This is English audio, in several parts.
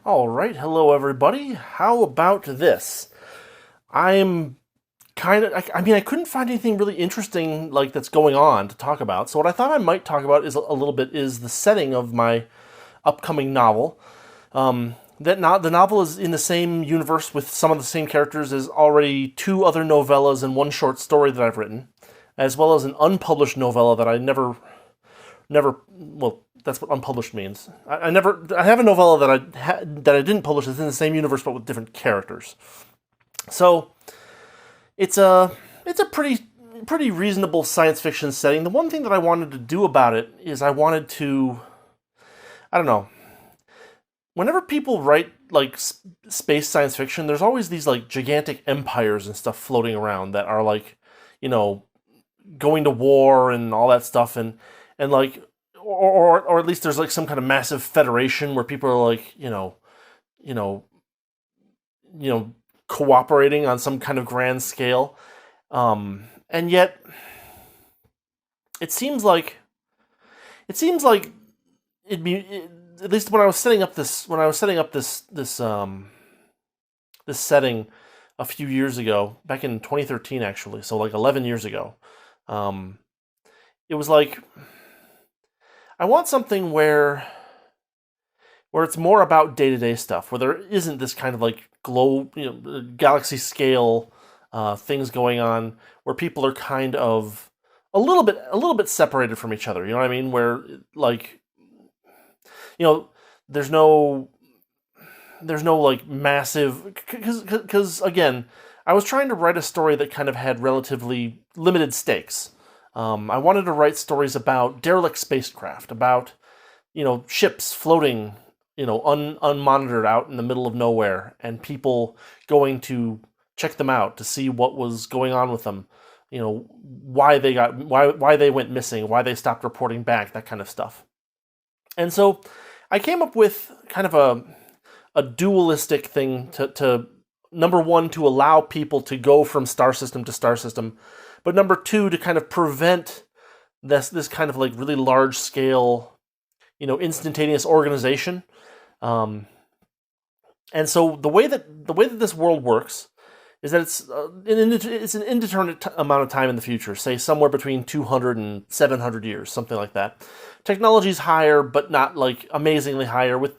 All right, hello everybody. How about this? I'm I couldn't find anything really interesting that's going on to talk about. So what I thought I might talk about is a little bit is the setting of my upcoming novel. The novel is in the same universe with some of the same characters as already two other novellas and one short story that I've written, as well as an unpublished novella that I never. Well, that's what unpublished means. I have a novella that I didn't publish that's in the same universe but with different characters. So it's a pretty reasonable science fiction setting. The one thing that I wanted to do about it is I wanted to, I don't know. Whenever people write space science fiction, there's always these gigantic empires and stuff floating around that are you know, going to war and all that stuff, and or at least there's some kind of massive federation where people are you know, you know, cooperating on some kind of grand scale. And yet, it seems like it seems like it'd be at least when I was setting up this setting a few years ago, back in 2013 actually, so 11 years ago. Um, it was I want something where it's more about day to day stuff, where there isn't this kind of galaxy scale things going on, where people are kind of a little bit separated from each other. You know what I mean? Where you know there's no massive, because again, I was trying to write a story that kind of had relatively limited stakes. I wanted to write stories about derelict spacecraft, about ships floating unmonitored out in the middle of nowhere, and people going to check them out to see what was going on with them. Why they went missing, why they stopped reporting back, that kind of stuff. And so I came up with kind of a dualistic thing to number one, to allow people to go from star system to star system, but number two, to kind of prevent this kind of really large scale, instantaneous organization. And so the way that this world works is that it's an indeterminate amount of time in the future, say somewhere between 200 and 700 years, something like that. Technology's higher, but not amazingly higher, with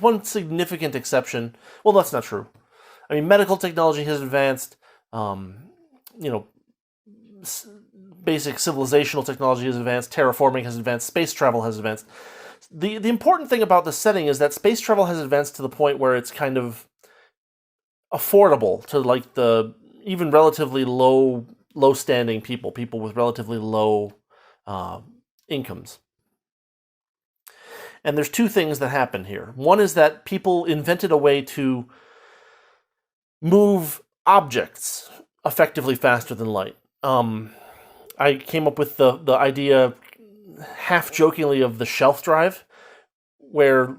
one significant exception. Well, that's not true. I mean, medical technology has advanced. You know, Basic civilizational technology has advanced. Terraforming has advanced. Space travel has advanced. The important thing about the setting is that space travel has advanced to the point where it's kind of affordable to the even relatively low standing people with relatively low incomes. And there's two things that happen here. One is that people invented a way to move objects effectively faster than light. I came up with the idea, half jokingly, of the shelf drive, where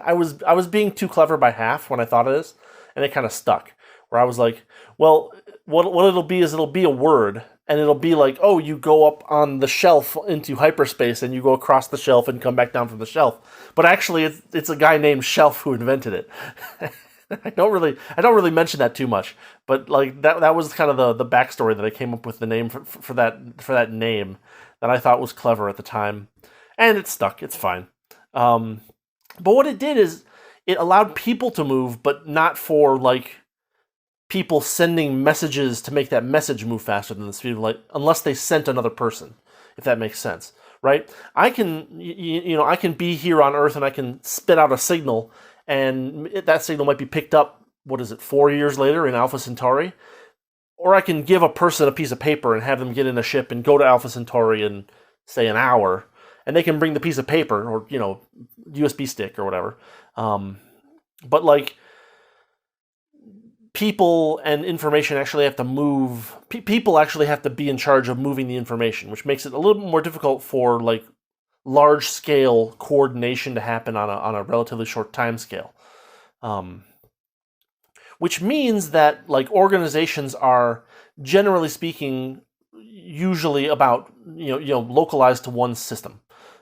I was being too clever by half when I thought of this, and it kind of stuck. Where I was like, well, what it'll be is it'll be a word, and it'll be oh, you go up on the shelf into hyperspace, and you go across the shelf and come back down from the shelf. But actually, it's a guy named Shelf who invented it. I don't really mention that too much, but that was kind of the backstory that I came up with the name for that name that I thought was clever at the time, and it stuck. It's fine. But what it did is it allowed people to move, but not for people sending messages to make that message move faster than the speed of light, unless they sent another person, if that makes sense, right? I can I can be here on Earth and I can spit out a signal, and that signal might be picked up, 4 years later in Alpha Centauri, or I can give a person a piece of paper and have them get in a ship and go to Alpha Centauri in, say, an hour, and they can bring the piece of paper or USB stick or whatever. But people and information actually have to move. People actually have to be in charge of moving the information, which makes it a little bit more difficult for large scale coordination to happen on a relatively short time scale. Which means that organizations are, generally speaking, usually about localized to one system.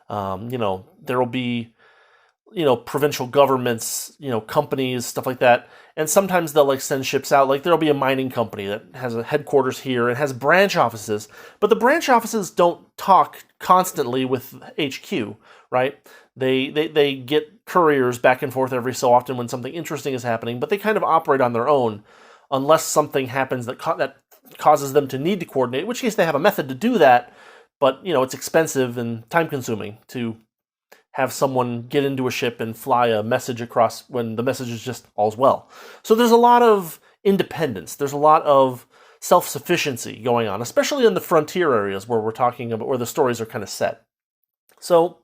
There will be provincial governments, companies, stuff like that. And sometimes they'll like send ships out. Like there'll be a mining company that has a headquarters here and has branch offices, but the branch offices don't talk constantly with HQ, right? They get couriers back and forth every so often when something interesting is happening, but they kind of operate on their own unless something happens that causes them to need to coordinate. In which case they have a method to do that, but it's expensive and time consuming to have someone get into a ship and fly a message across when the message is just all's well. So there's a lot of independence. There's a lot of self-sufficiency going on, especially in the frontier areas where we're talking about where the stories are kind of set. So,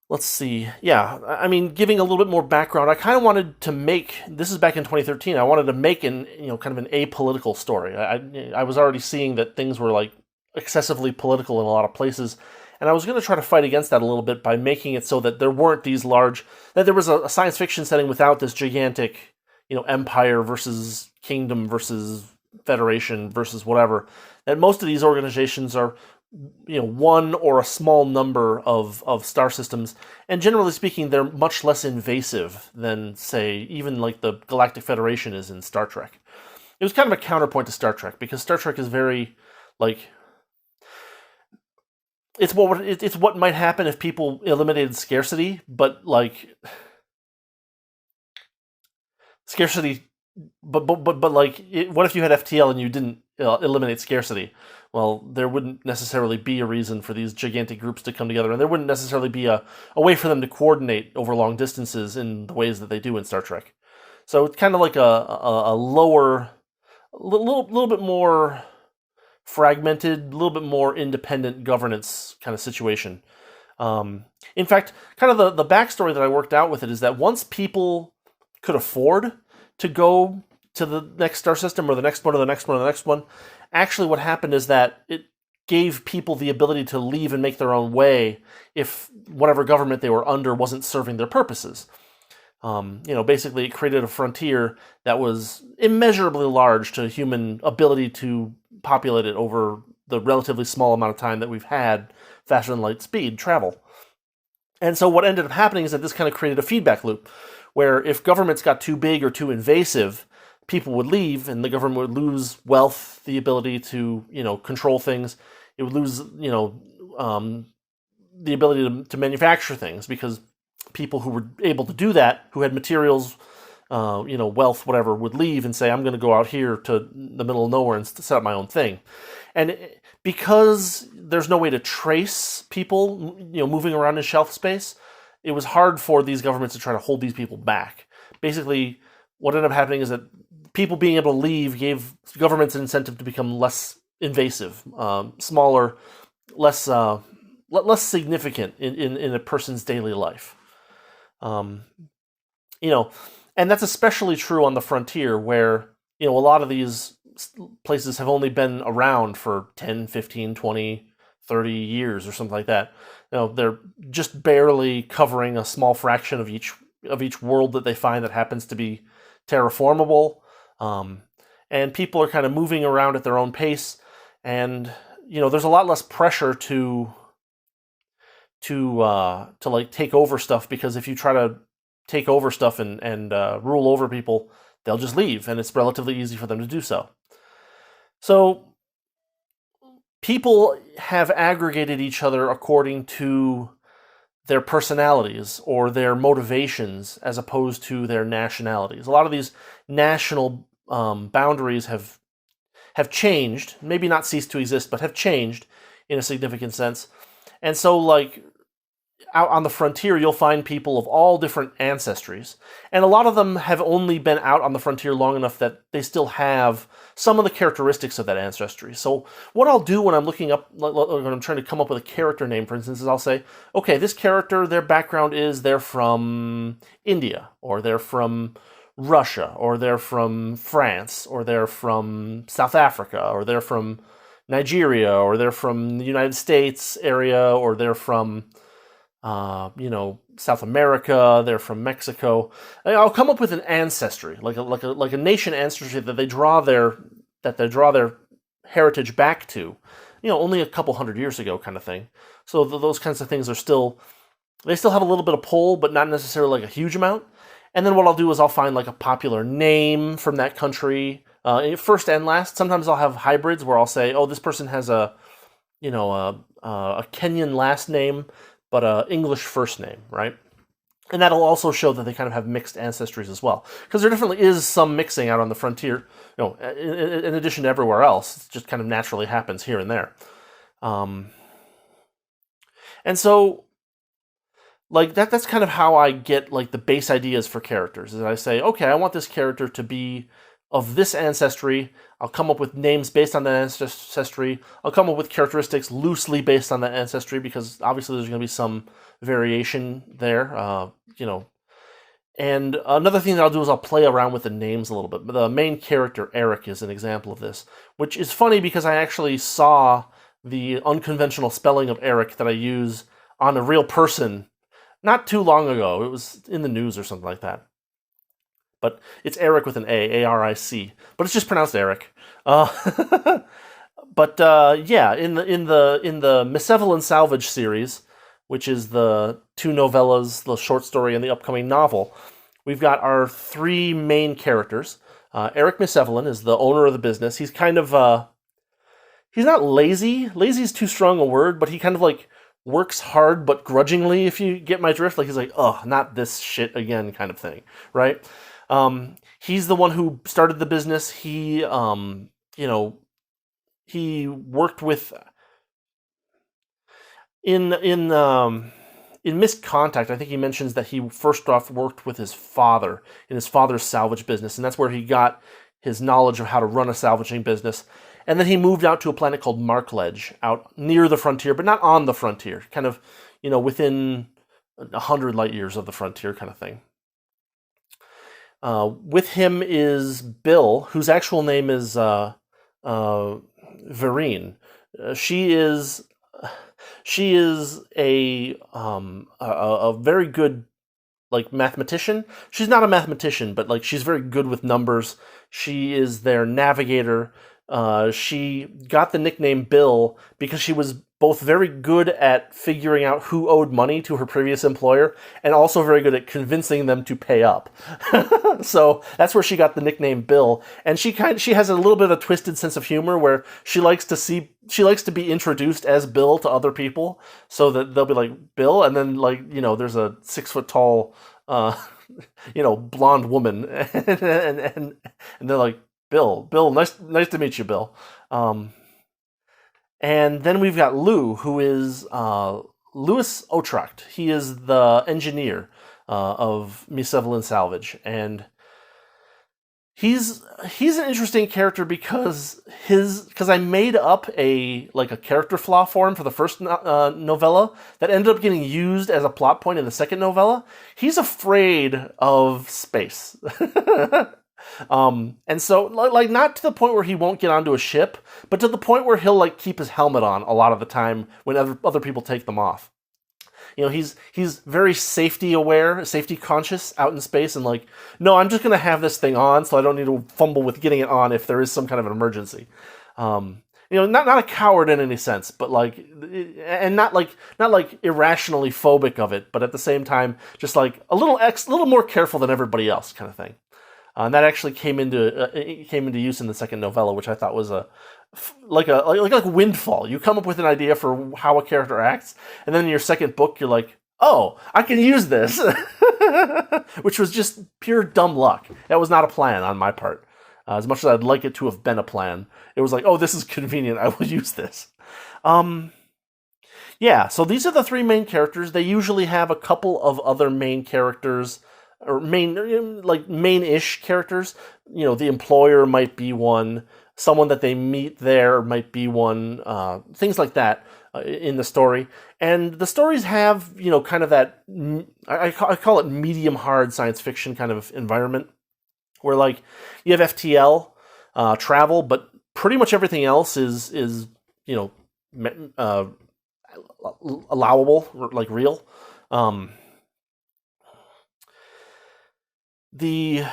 let's see. Yeah, I mean, giving a little bit more background, I kind of wanted to make, this is back in 2013, I wanted to make kind of an apolitical story. I was already seeing that things were like excessively political in a lot of places, and I was going to try to fight against that a little bit by making it so that there weren't these that there was a science fiction setting without this gigantic, empire versus kingdom versus federation versus whatever. That most of these organizations are, one or a small number of star systems, and generally speaking, they're much less invasive than, say, even like the Galactic Federation is in Star Trek. It was kind of a counterpoint to Star Trek, because Star Trek is very, like, it's what might happen if people eliminated scarcity, but like scarcity, but like, what if you had FTL and you didn't eliminate scarcity? Well, there wouldn't necessarily be a reason for these gigantic groups to come together, and there wouldn't necessarily be a way for them to coordinate over long distances in the ways that they do in Star Trek. So it's kind of like a lower, little bit more fragmented, a little bit more independent governance kind of situation. In fact, kind of the backstory that I worked out with it is that once people could afford to go to the next star system or the next one or the next one or the next one, actually what happened is that it gave people the ability to leave and make their own way if whatever government they were under wasn't serving their purposes. Basically it created a frontier that was immeasurably large to human ability to populate it over the relatively small amount of time that we've had faster than light speed travel. And so what ended up happening is that this kind of created a feedback loop where if governments got too big or too invasive, people would leave and the government would lose wealth, the ability to, control things. It would lose, the ability to manufacture things, because people who were able to do that, who had materials, wealth, whatever, would leave and say, I'm going to go out here to the middle of nowhere and set up my own thing. And because there's no way to trace people, moving around in shelf space, it was hard for these governments to try to hold these people back. Basically, what ended up happening is that people being able to leave gave governments an incentive to become less invasive, smaller, less significant in a person's daily life. And that's especially true on the frontier where, a lot of these places have only been around for 10, 15, 20, 30 years or something like that. They're just barely covering a small fraction of each world that they find that happens to be terraformable. And people are kind of moving around at their own pace, and there's a lot less pressure to like take over stuff, because if you try to take over stuff and rule over people, they'll just leave, and it's relatively easy for them to do so. So people have aggregated each other according to their personalities or their motivations as opposed to their nationalities. A lot of these national boundaries have changed, maybe not ceased to exist, but have changed in a significant sense. And so, like, out on the frontier, you'll find people of all different ancestries. And a lot of them have only been out on the frontier long enough that they still have some of the characteristics of that ancestry. So what I'll do when I'm looking up, when I'm trying to come up with a character name, for instance, is I'll say, okay, this character, their background is they're from India, or they're from Russia, or they're from France, or they're from South Africa, or they're from Nigeria, or they're from the United States area, or they're from South America, they're from Mexico. I'll come up with an ancestry, like a nation ancestry that they draw their heritage back to, only a couple hundred years ago, kind of thing. So those kinds of things are still They still have a little bit of pull, but not necessarily like a huge amount. And then what I'll do is I'll find like a popular name from that country, first and last. Sometimes I'll have hybrids where I'll say, oh, this person has a a Kenyan last name, but a English first name, right? And that'll also show that they kind of have mixed ancestries as well, because there definitely is some mixing out on the frontier. In addition to everywhere else, it just kind of naturally happens here and there. Um, and so like that's kind of how I get like the base ideas for characters. Is I say, okay, I want this character to be of this ancestry. I'll come up with names based on that ancestry. I'll come up with characteristics loosely based on that ancestry, because obviously there's going to be some variation there. And another thing that I'll do is I'll play around with the names a little bit. The main character, Eric, is an example of this, which is funny because I actually saw the unconventional spelling of Eric that I use on a real person not too long ago. It was in the news or something like that. But it's Eric with an A, A-R-I-C. But it's just pronounced Eric. Yeah, in the Misevolent Salvage series, which is the two novellas, the short story, and the upcoming novel, we've got our three main characters. Eric Misevolent is the owner of the business. He's kind of he's not lazy. Lazy is too strong a word, but he kind of like works hard but grudgingly, if you get my drift. Like he's like, oh, not this shit again, kind of thing, right? He's the one who started the business. He worked with in Missed Contact. I think he mentions that he first off worked with his father in his father's salvage business, and that's where he got his knowledge of how to run a salvaging business. And then he moved out to a planet called Markledge, out near the frontier, but not on the frontier, kind of, within 100 light years of the frontier, kind of thing. With him is Bill, whose actual name is Vereen. She is a very good like mathematician. She's not a mathematician, but like she's very good with numbers. She is their navigator. She got the nickname Bill because she was both very good at figuring out who owed money to her previous employer and also very good at convincing them to pay up. So that's where she got the nickname Bill. And she has a little bit of a twisted sense of humor where she likes to be introduced as Bill to other people, so that they'll be like Bill, and then there's a 6 foot tall blonde woman and they're like, Bill, nice to meet you, Bill. And then we've got Lou, who is Louis Otracht. He is the engineer of Misevolent Salvage, and he's an interesting character because I made up a character flaw for him for the first novella that ended up getting used as a plot point in the second novella. He's afraid of space. And so, like, not to the point where he won't get onto a ship, but to the point where he'll, like, keep his helmet on a lot of the time when other people take them off. He's very safety aware, safety conscious out in space, and like, no, I'm just gonna have this thing on so I don't need to fumble with getting it on if there is some kind of an emergency. Not a coward in any sense, but like, and not like irrationally phobic of it, but at the same time, just like a little more careful than everybody else, kind of thing. And that actually came into use in the second novella, which I thought was like a windfall. You come up with an idea for how a character acts, and then in your second book, you're like, oh, I can use this, which was just pure dumb luck. That was not a plan on my part. As much as I'd like it to have been a plan, it was like, oh, this is convenient. I will use this. Yeah, so these are the three main characters. They usually have a couple of other main characters, or main-ish characters. The employer might be one, someone that they meet there might be one, things like that in the story. And the stories have, kind of that, I call it medium hard science fiction kind of environment, where like you have FTL, travel, but pretty much everything else is allowable, like real. The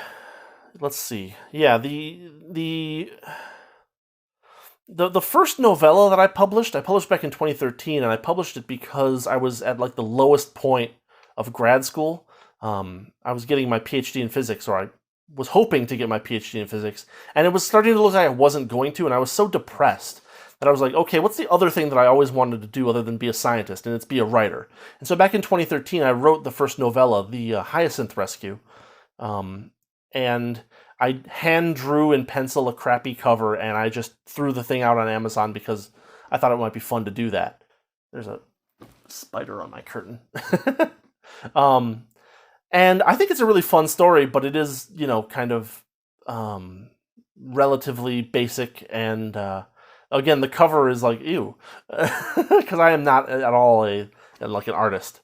let's see, yeah, the The first novella that I published back in 2013, and I published it because I was at like the lowest point of grad school. I was getting my PhD in physics, or I was hoping to get my PhD in physics, and it was starting to look like I wasn't going to, and I was so depressed that I was like, okay, what's the other thing that I always wanted to do other than be a scientist, and it's be a writer. And so back in 2013, I wrote the first novella, The Hyacinth Rescue, and I hand drew in pencil a crappy cover, and I just threw the thing out on Amazon because I thought it might be fun to do that. There's a spider on my curtain. um, and I think it's a really fun story, but it is, kind of relatively basic. And again, the cover is like, ew, because I am not at all like an artist.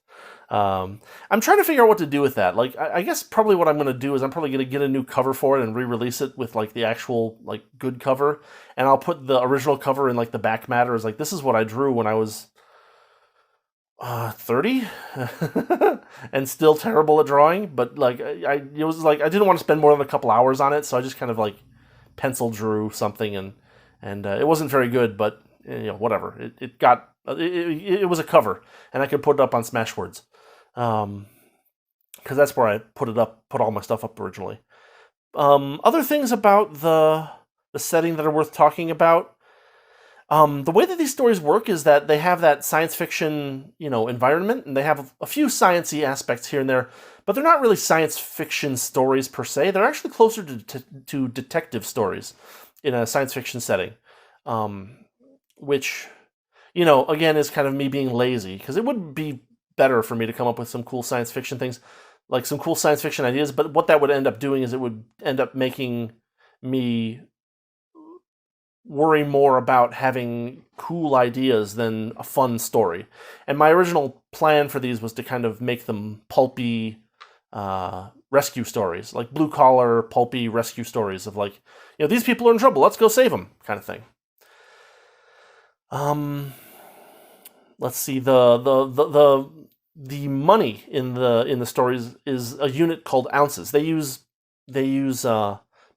I'm trying to figure out what to do with that. Like, I guess probably what I'm going to do is I'm probably going to get a new cover for it and re-release it with like the actual like good cover, and I'll put the original cover in like the back matter as like, this is what I drew when I was 30 and still terrible at drawing, but like it was like I didn't want to spend more than a couple hours on it, so I just kind of like pencil drew something, and it wasn't very good, but whatever. It was a cover, and I could put it up on Smashwords. Because that's where I put all my stuff up originally. Other things about the setting that are worth talking about. The way that these stories work is that they have that science fiction, environment, and they have a few sciencey aspects here and there, but they're not really science fiction stories per se. They're actually closer to detective stories in a science fiction setting, which, again, is kind of me being lazy, because it would be better for me to come up with some cool science fiction things, like some cool science fiction ideas, but what that would end up doing is it would end up making me worry more about having cool ideas than a fun story. And my original plan for these was to kind of make them pulpy rescue stories, like blue-collar, pulpy rescue stories of like, these people are in trouble, let's go save them, kind of thing. Let's see, the money in the stories is a unit called ounces. They use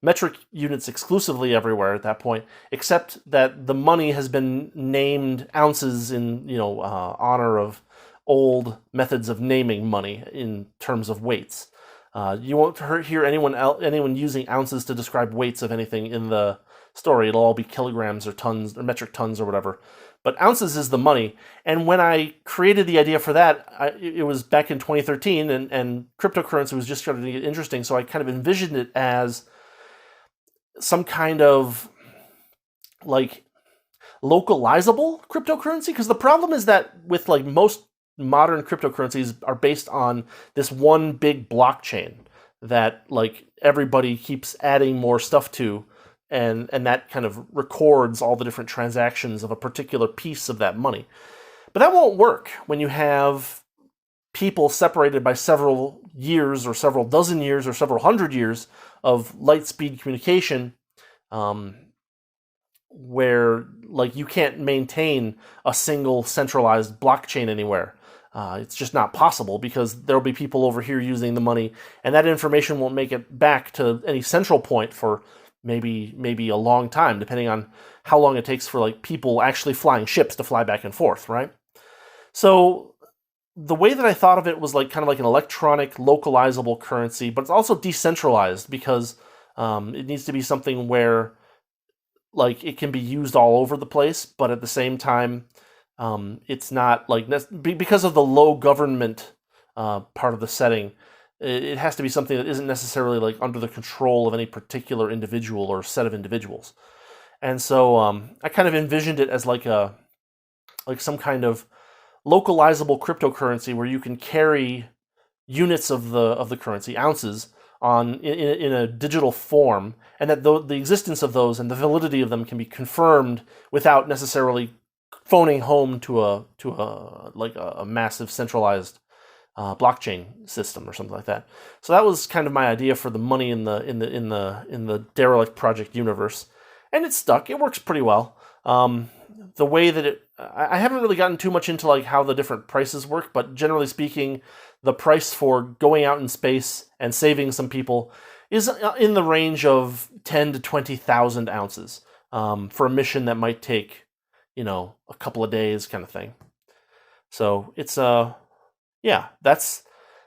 metric units exclusively everywhere at that point, except that the money has been named ounces in honor of old methods of naming money in terms of weights. You won't hear anyone using ounces to describe weights of anything in the story. It'll all be kilograms or tons or metric tons or whatever. But ounces is the money. And when I created the idea for that, it was back in 2013, and cryptocurrency was just starting to get interesting. So I kind of envisioned it as some kind of like localizable cryptocurrency. Because the problem is that with like most modern cryptocurrencies are based on this one big blockchain that like everybody keeps adding more stuff to. And that kind of records all the different transactions of a particular piece of that money. But that won't work when you have people separated by several years or several dozen years or several hundred years of light speed communication, where like you can't maintain a single centralized blockchain anywhere. It's just not possible, because there'll be people over here using the money, and that information won't make it back to any central point for maybe a long time, depending on how long it takes for like people actually flying ships to fly back and forth, right? So the way that I thought of it was like kind of like an electronic localizable currency, but it's also decentralized, because it needs to be something where like it can be used all over the place, but at the same time it's not like because of the low government part of the setting. It has to be something that isn't necessarily like under the control of any particular individual or set of individuals. And so I kind of envisioned it as like some kind of localizable cryptocurrency where you can carry units of the currency, ounces, in a digital form, and that the existence of those and the validity of them can be confirmed without necessarily phoning home to a massive centralized blockchain system or something like that. So that was kind of my idea for the money in the Derelict Project universe, and it stuck. It works pretty well. The way that I haven't really gotten too much into like how the different prices work, but generally speaking, the price for going out in space and saving some people is in the range of 10 to 20,000 ounces. for a mission that might take, a couple of days kind of thing. So it's yeah, that's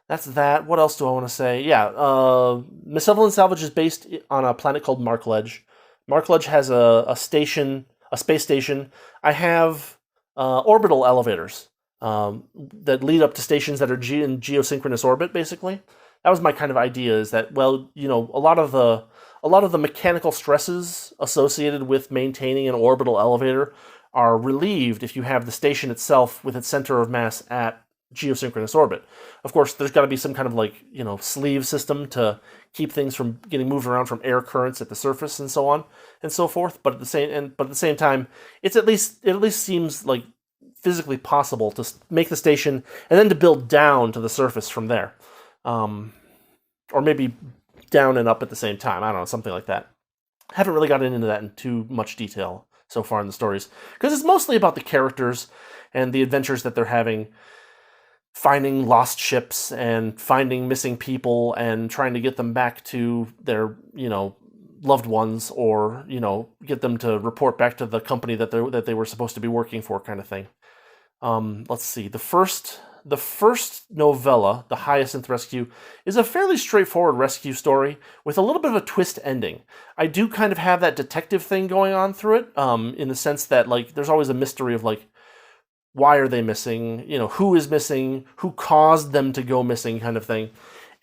that. What else do I want to say? Yeah, Miss Evelyn Salvage is based on a planet called Markledge. Markledge has a station, a space station. I have orbital elevators that lead up to stations that are in geosynchronous orbit. Basically, that was my kind of idea. Is that, well, a lot of the mechanical stresses associated with maintaining an orbital elevator are relieved if you have the station itself with its center of mass at geosynchronous orbit. Of course, there's got to be some kind of sleeve system to keep things from getting moved around from air currents at the surface and so on and so forth. But at the same time, it at least seems like physically possible to make the station and then to build down to the surface from there, or maybe down and up at the same time. I don't know, something like that. I haven't really gotten into that in too much detail so far in the stories because it's mostly about the characters and the adventures that they're having, finding lost ships and finding missing people and trying to get them back to their, loved ones, or, get them to report back to the company that they were supposed to be working for, kind of thing. Let's see. The first novella, The Hyacinth Rescue, is a fairly straightforward rescue story with a little bit of a twist ending. I do kind of have that detective thing going on through it, in the sense that, there's always a mystery of, why are they missing? Who is missing? Who caused them to go missing, kind of thing.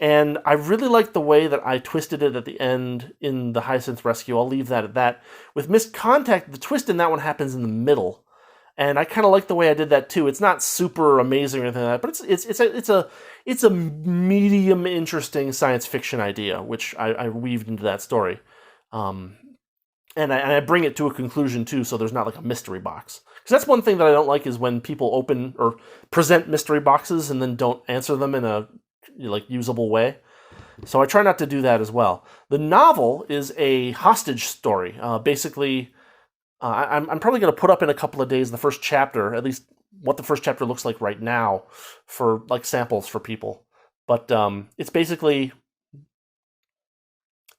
And I really like the way that I twisted it at the end in The Hyacinth Rescue. I'll leave that at that. With Missed Contact, the twist in that one happens in the middle. And I kind of like the way I did that too. It's not super amazing or anything like that, but it's a medium interesting science fiction idea, which I weaved into that story. And I bring it to a conclusion too, so there's not a mystery box. Because that's one thing that I don't like, is when people open or present mystery boxes and then don't answer them in a usable way. So I try not to do that as well. The novel is a hostage story. Basically, I'm probably going to put up in a couple of days the first chapter, at least what the first chapter looks like right now, for samples for people. But it's basically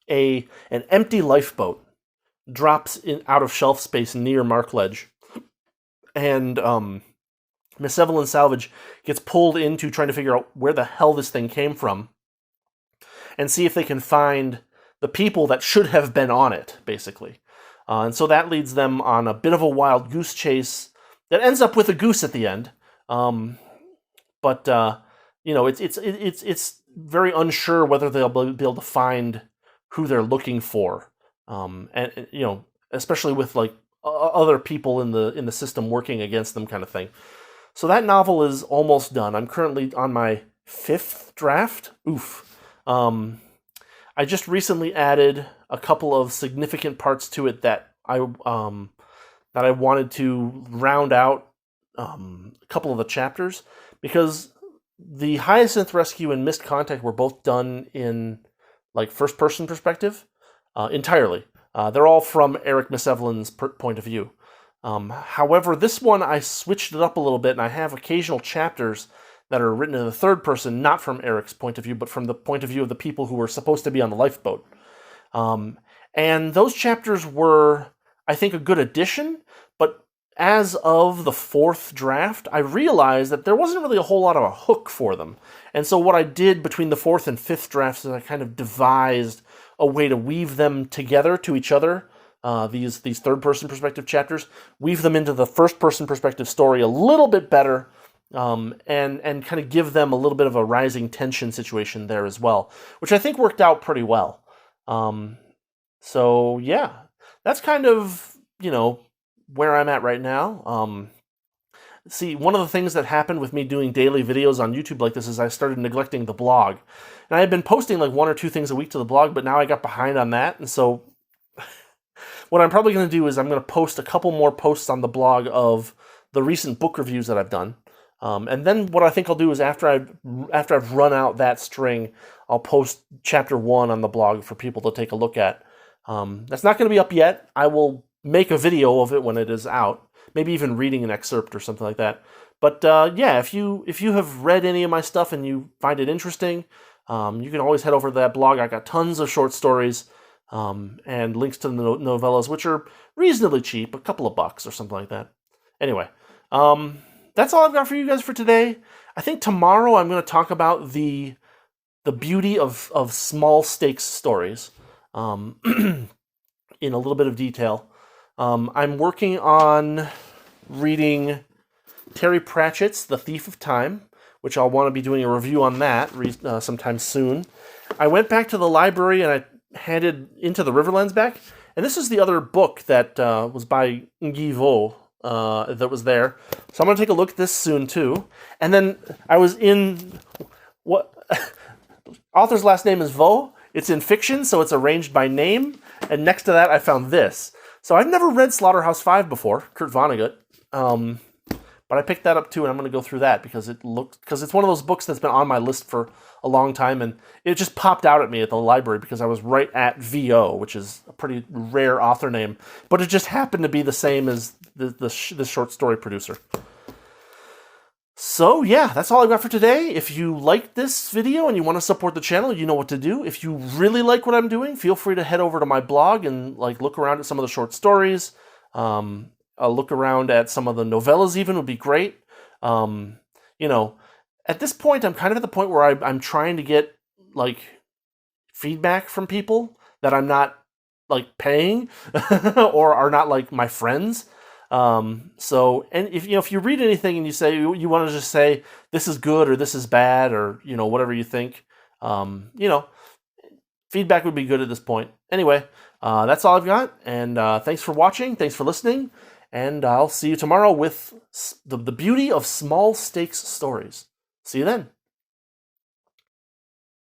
an empty lifeboat drops out of shelf space near Markledge, and Miss Evelyn Salvage gets pulled into trying to figure out where the hell this thing came from and see if they can find the people that should have been on it, basically. And so that leads them on a bit of a wild goose chase that ends up with a goose at the end. But it's very unsure whether they'll be able to find who they're looking for. And especially with other people in the system working against them, kind of thing. So that novel is almost done. I'm currently on my 5th draft. Oof. I just recently added a couple of significant parts to it that I wanted to round out a couple of the chapters, because the Hyacinth Rescue and Missed Contact were both done in first-person perspective entirely. They're all from Eric Miss Evelyn's point of view. However, this one I switched it up a little bit, and I have occasional chapters that are written in the third person, not from Eric's point of view, but from the point of view of the people who were supposed to be on the lifeboat. And those chapters were, I think, a good addition, but as of the 4th draft, I realized that there wasn't really a whole lot of a hook for them. And so what I did between the 4th and 5th drafts is I kind of devised a way to weave them together to each other, these third-person perspective chapters, weave them into the first-person perspective story a little bit better, and kind of give them a little bit of a rising tension situation there as well, which I think worked out pretty well. So yeah, that's kind of, where I'm at right now. See, one of the things that happened with me doing daily videos on YouTube like this is I started neglecting the blog. And I had been posting 1 or 2 things a week to the blog, but now I got behind on that. And so what I'm probably going to do is I'm going to post a couple more posts on the blog of the recent book reviews that I've done. And then what I think I'll do is after I've run out that string, I'll post chapter 1 on the blog for people to take a look at. That's not going to be up yet. I will make a video of it when it is out, maybe even reading an excerpt or something like that. But yeah, if you have read any of my stuff and you find it interesting, you can always head over to that blog. I got tons of short stories and links to the novellas, which are reasonably cheap, a couple of bucks or something like that. Anyway, that's all I've got for you guys for today. I think tomorrow I'm going to talk about the beauty of small stakes stories in a little bit of detail. I'm working on reading Terry Pratchett's The Thief of Time, which I'll want to be doing a review on that sometime soon. I went back to the library and I handed Into the Riverlands back, and this is the other book that was by Nguy Vo that was there. So I'm going to take a look at this soon too. And then I was in what author's last name is Vo. It's in fiction, so it's arranged by name. And next to that, I found this. So I've never read Slaughterhouse-Five before, Kurt Vonnegut. But I picked that up too, and I'm going to go through that because it's one of those books that's been on my list for a long time, and it just popped out at me at the library because I was right at VO, which is a pretty rare author name, but it just happened to be the same as the short story producer. So yeah, that's all I've got for today. If you like this video and you want to support the channel, you know what to do. If you really like what I'm doing, feel free to head over to my blog and look around at some of the short stories. A look around at some of the novellas even would be great. At this point, I'm kind of at the point where I'm trying to get feedback from people that I'm not paying or are not my friends. So, and if you read anything and you say you want to just say this is good or this is bad or whatever you think, feedback would be good at this point. Anyway, that's all I've got, and thanks for watching, thanks for listening. And I'll see you tomorrow with the beauty of small stakes stories. See you then.